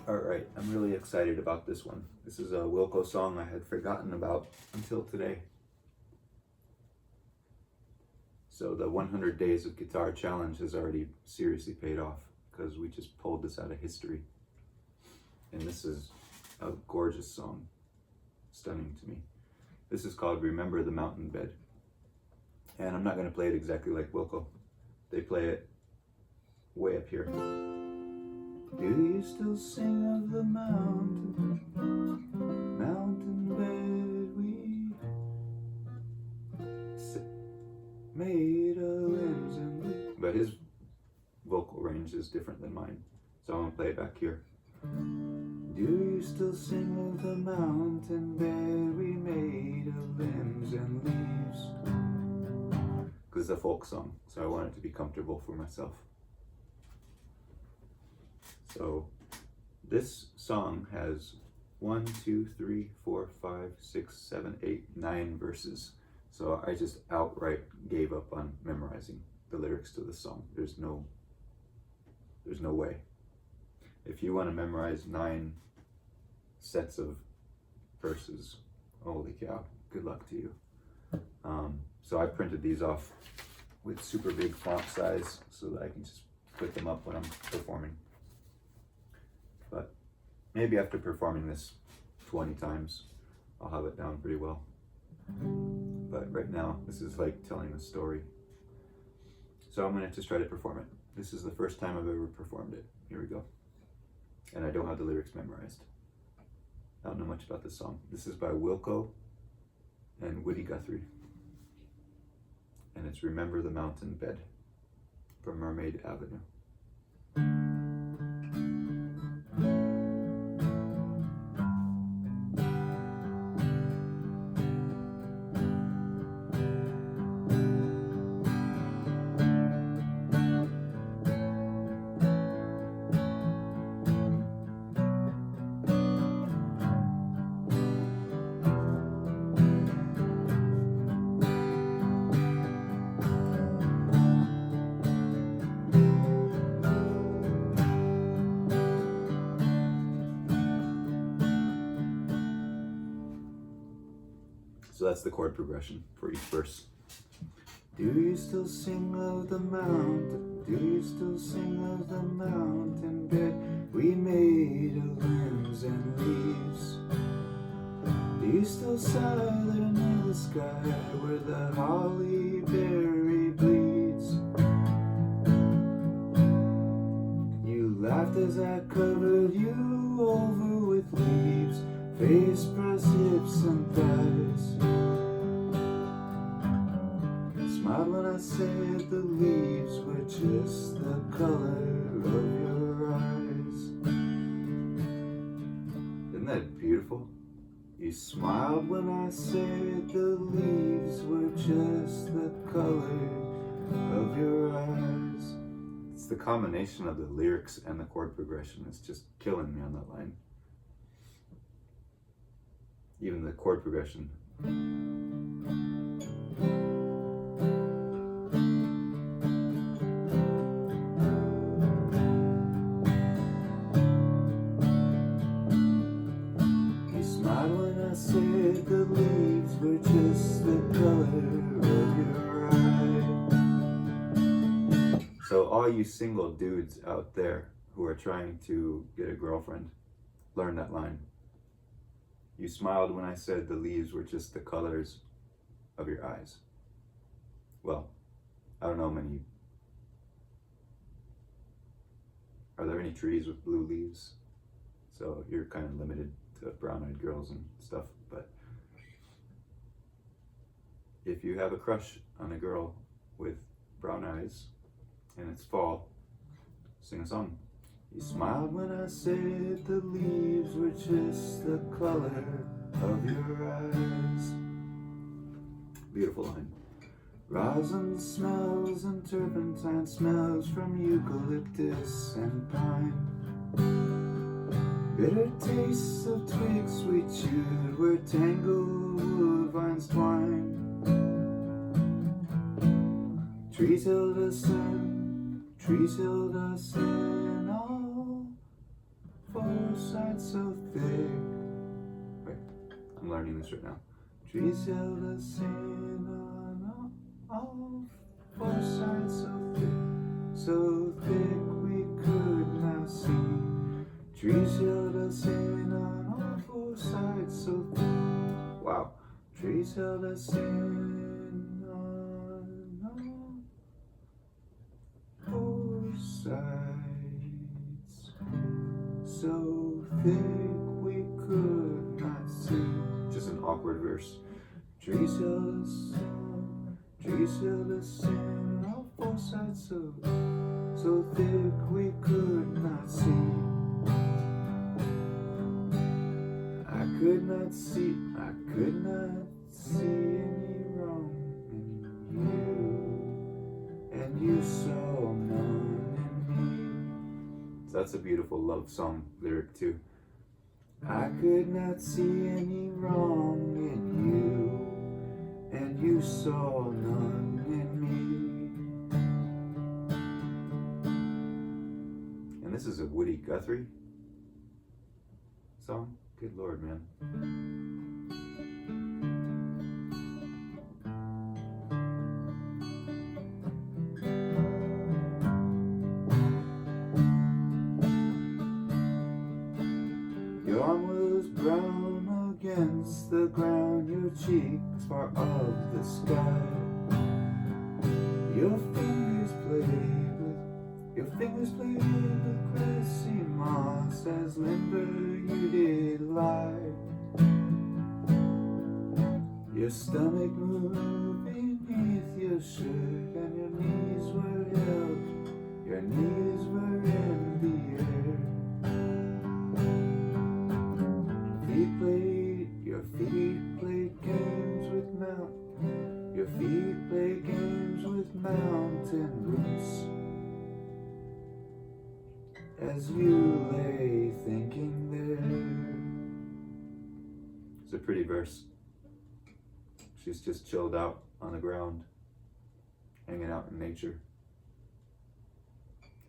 Alright, I'm really excited about this one. This is a Wilco song I had forgotten about until today. So the 100 Days of Guitar Challenge has already seriously paid off because we just pulled this out of history. And this is a gorgeous song, stunning to me. This is called Remember the Mountain Bed. And I'm not going to play it exactly like Wilco. They play it way up here. Do you still sing of the mountain bed we made of limbs and leaves? But his vocal range is different than mine, so I'm gonna play it back here. Do you still sing of the mountain bed we made of limbs and leaves? Because it's a folk song, so I want it to be comfortable for myself. So this song has 1, 2, 3, 4, 5, 6, 7, 8, 9 verses. So I just outright gave up on memorizing the lyrics to this song. There's no way. If you want to memorize 9 sets of verses, holy cow, good luck to you. So I printed these off with super big font size so that I can just put them up when I'm performing. But maybe after performing this 20 times, I'll have it down pretty well. But right now, this is like telling a story. So I'm gonna just try to perform it. This is the first time I've ever performed it. Here we go. And I don't have the lyrics memorized. I don't know much about this song. This is by Wilco and Wilco Guthrie. And it's Remember the Mountain Bed from Mermaid Avenue. So that's the chord progression for each verse. Do you still sing of the mountain? Do you still sing of the mountain bed we made of limbs and leaves? Do you still sigh there near the sky where the holly berry bleeds? You laughed as I covered you over with leaves, face, breast, hips, and thighs. Smiled when I said the leaves were just the color of your eyes. Isn't that beautiful? You smiled when I said the leaves were just the color of your eyes. It's the combination of the lyrics and the chord progression that's just killing me on that line. Even the chord progression. You smiled when I said the leaves were just the color of your eye. So all you single dudes out there who are trying to get a girlfriend, learn that line. You smiled when I said the leaves were just the colors of your eyes. Well, I don't know many. Are there any trees with blue leaves? So you're kind of limited to brown-eyed girls and stuff, but if you have a crush on a girl with brown eyes and it's fall, sing a song. You smiled when I said the leaves were just the color of your eyes. Beautiful line. Rosin smells and turpentine smells from eucalyptus and pine. Bitter tastes of twigs we chewed where tangled vines twine. Trees held us in all for four sides so thick. Wait, I'm learning this right now. Trees held us in on all four sides so thick we could not see. Trees held us in on all four sides so thick. Wow. Trees held us in on all four sides so thick we could not see. Just an awkward verse. Trees held us in on all four sides so thick we could not see. I could not see any wrong in you, and you saw none in me. So that's a beautiful love song lyric too. I could not see any wrong in you, and you saw none in me. And this is a Wilco Guthrie song. Good Lord, man. Your arm was brown against the ground, your cheeks far of the sky. Your fingers played with grassy moss as limber you did lie. Your stomach moved beneath your shirt and your knees were in the air. Your feet played games with mountain roots as you lay thinking there. It's a pretty verse. She's just chilled out on the ground, hanging out in nature.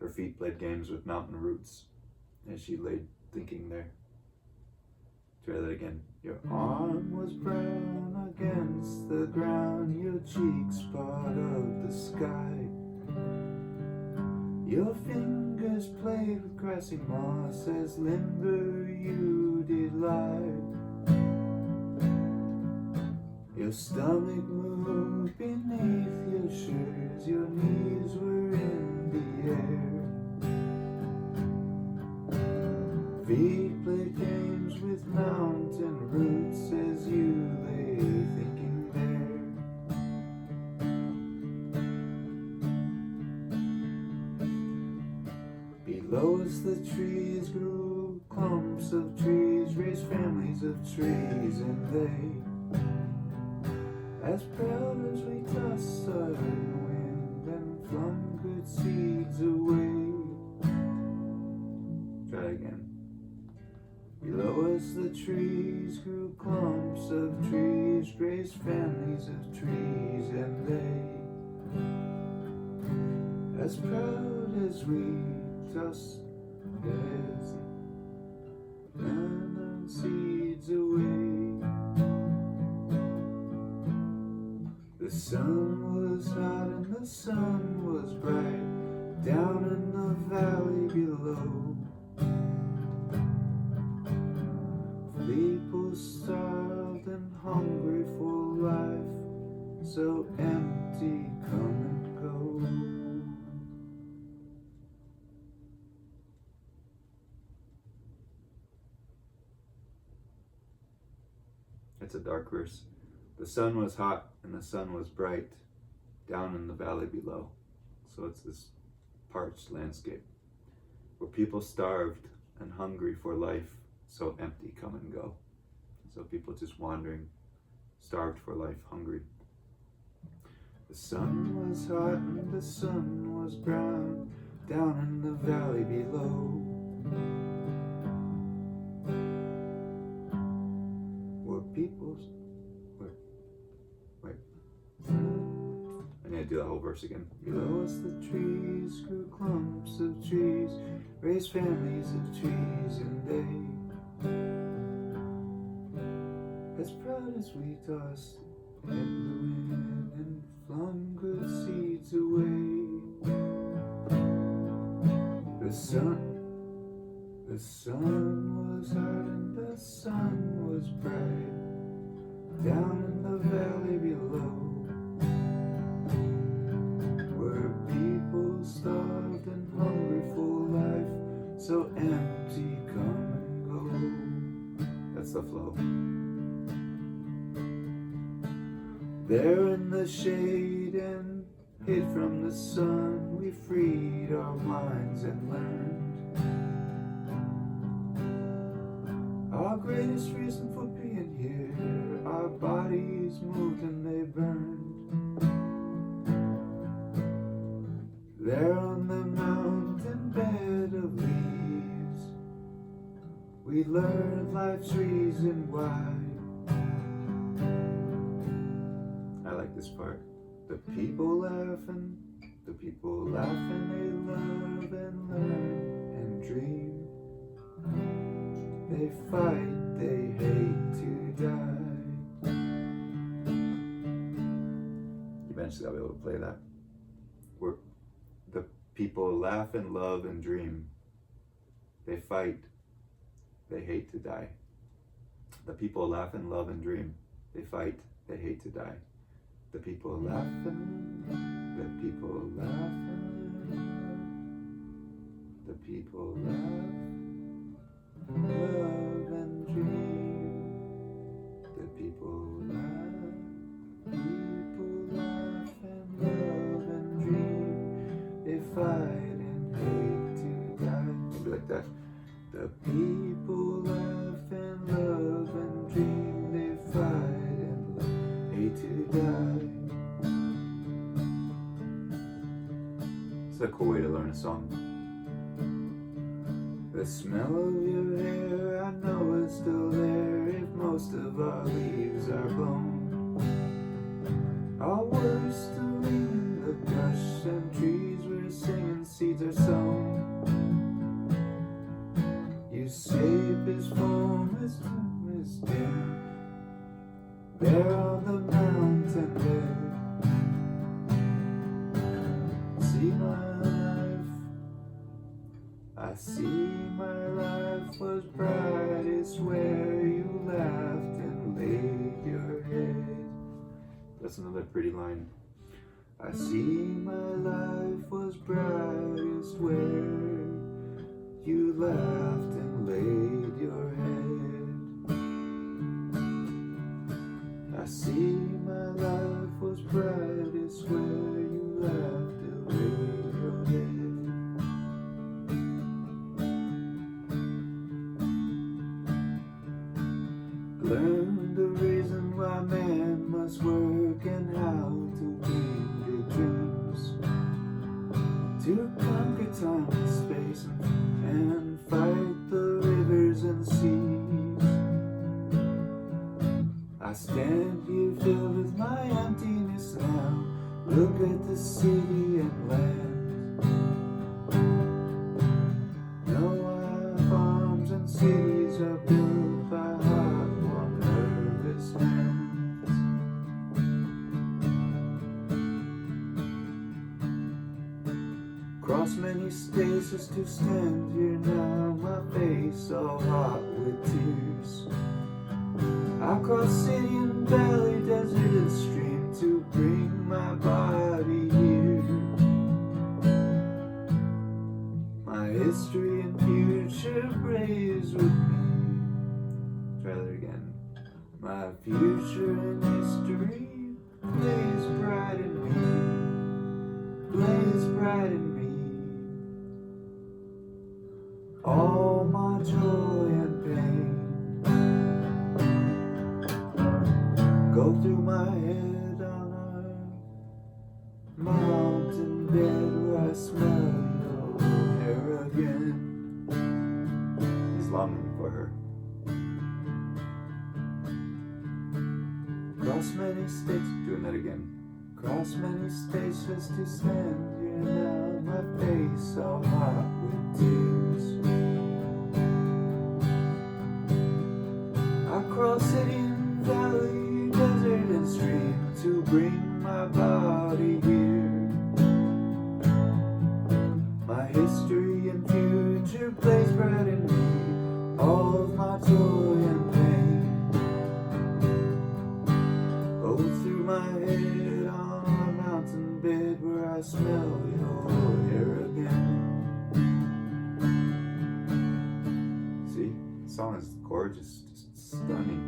Her feet played games with mountain roots as she lay thinking there. Try that again. Your arm was brown against the ground, your cheeks part of the sky. Your fingers played with grassy moss as limber you did lie. Your stomach moved beneath your shirt, your knees were in the air. Feet played games with mountain roots as you lay thinking there. Below us the trees grew, clumps of trees raised families of trees, and they, as proud as we tossed our wind and flung good seeds away. Try again. Below us the trees grew, clumps of trees raised families of trees, and they, as proud as we tossed heads and seeds away. The sun was hot and the sun was bright down in the valley below. People starved and hungry for life, so empty, come and go. It's a dark verse. The sun was hot and the sun was bright down in the valley below. So it's this parched landscape where people starved and hungry for life, so empty, come and go. So people just wandering, starved for life, hungry. The sun was hot and the sun was brown down in the valley below. Where people, wait, I need to do that whole verse again. Below us the trees grew, clumps of trees raise families of trees, and they, as proud as we tossed in the wind and flung good seeds away. The sun was hot and the sun was bright down in the valley below, where people starved and hungry for life, so empty, come and go. That's the flow. There in the shade and hid from the sun, we freed our minds and learned our greatest reason for being here. Our bodies moved and they burned. There on the mountain bed of leaves, we learned life's reason why. I like this part. The people laughing, they love and learn and dream. They fight, they hate to die. Eventually I'll be able to play that. Where the people laugh and love and dream. They fight, they hate to die. The people laugh and love and dream. They fight, they hate to die. The people laugh and the people laugh and the people laugh, love and dream. The people laugh and love and dream. They fight and hate to die. Maybe like that. The people laugh and love and dream. They fight and hate to die. It's a cool way to learn a song. The smell of your hair, I know it's still there if most of our leaves are blown. Our words still ring in the brush and trees we're singing, seeds are sown. You shape his form, his dim. There on the mountain bed, see my life, I see my life was brightest where you laughed and laid your head. That's another pretty line. I see my life was brightest where you laughed and laid your head. I see my life was brightest where you laughed and laid your head. Learn the reason why man must work and how to dream big dreams, to conquer time and space and fight the rivers and seas. I stand here filled with my emptiness now, look at the city and land. Know our farms and cities are built by hard warm nervous hands. Cross many states just to stand here now, my face all hot with tears. I cross city and valley, desert and stream to bring my body here. My history and future blaze with me. Try that again. My future and history blaze bright in me, blaze bright in me. All my joy and pain go through my head on a mountain bed where I smell your hair again. He's longing for her. Cross many states, doing that again. Cross many states just to stand here now, my face all hot with tears. history and future plays bright in me, all of my joy and pain. Oh, through my head on a mountain bed where I smell your hair again. See, the song is gorgeous, just stunning.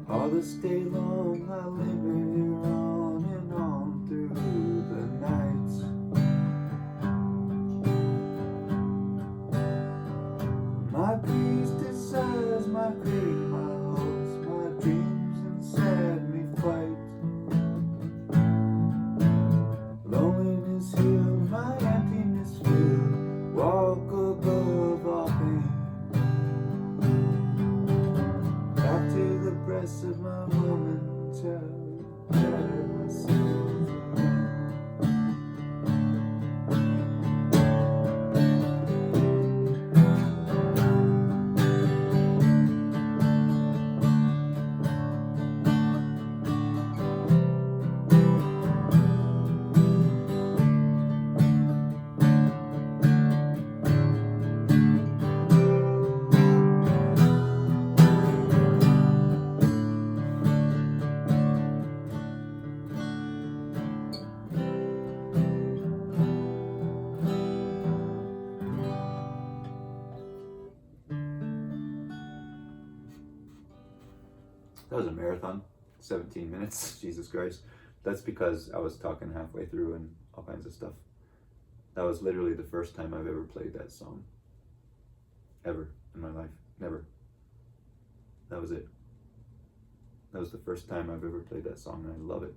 All this day long I linger here on and on through the nights. My peace decides my grave, my hopes, my dreams inside me fight. Loneliness healed, my emptiness filled, walk above all pain. Back to the breast of my woman, child, better myself again. That was a marathon, 17 minutes, Jesus Christ. That's because I was talking halfway through and all kinds of stuff. That was literally the first time I've ever played that song. Ever in my life. Never. That was it. That was the first time I've ever played that song, and I love it.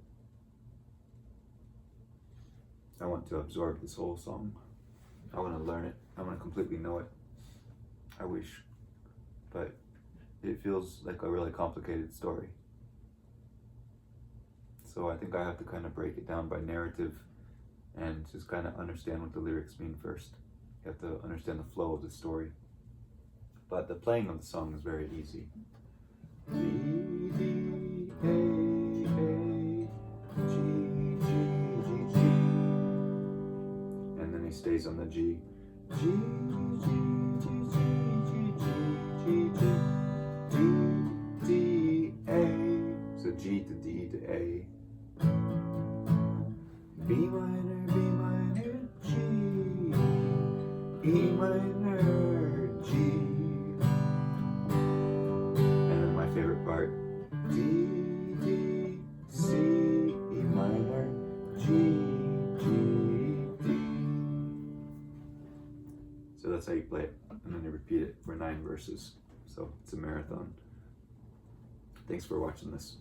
I want to absorb this whole song. I want to learn it. I want to completely know it. I wish. But it feels like a really complicated story. So I think I have to kind of break it down by narrative and just kind of understand what the lyrics mean first. You have to understand the flow of the story. But the playing of the song is very easy. B, D, A, A, G, G, G, G. And then he stays on the G. G, G, G, G, G, G, G, G. D, D, A. So G to D to A. B minor, B minor, G. E minor, G. And then my favorite part. D, D, C, E minor, G, G, D. So that's how you play it. And then you repeat it for 9 verses. So it's a marathon. Thanks for watching this.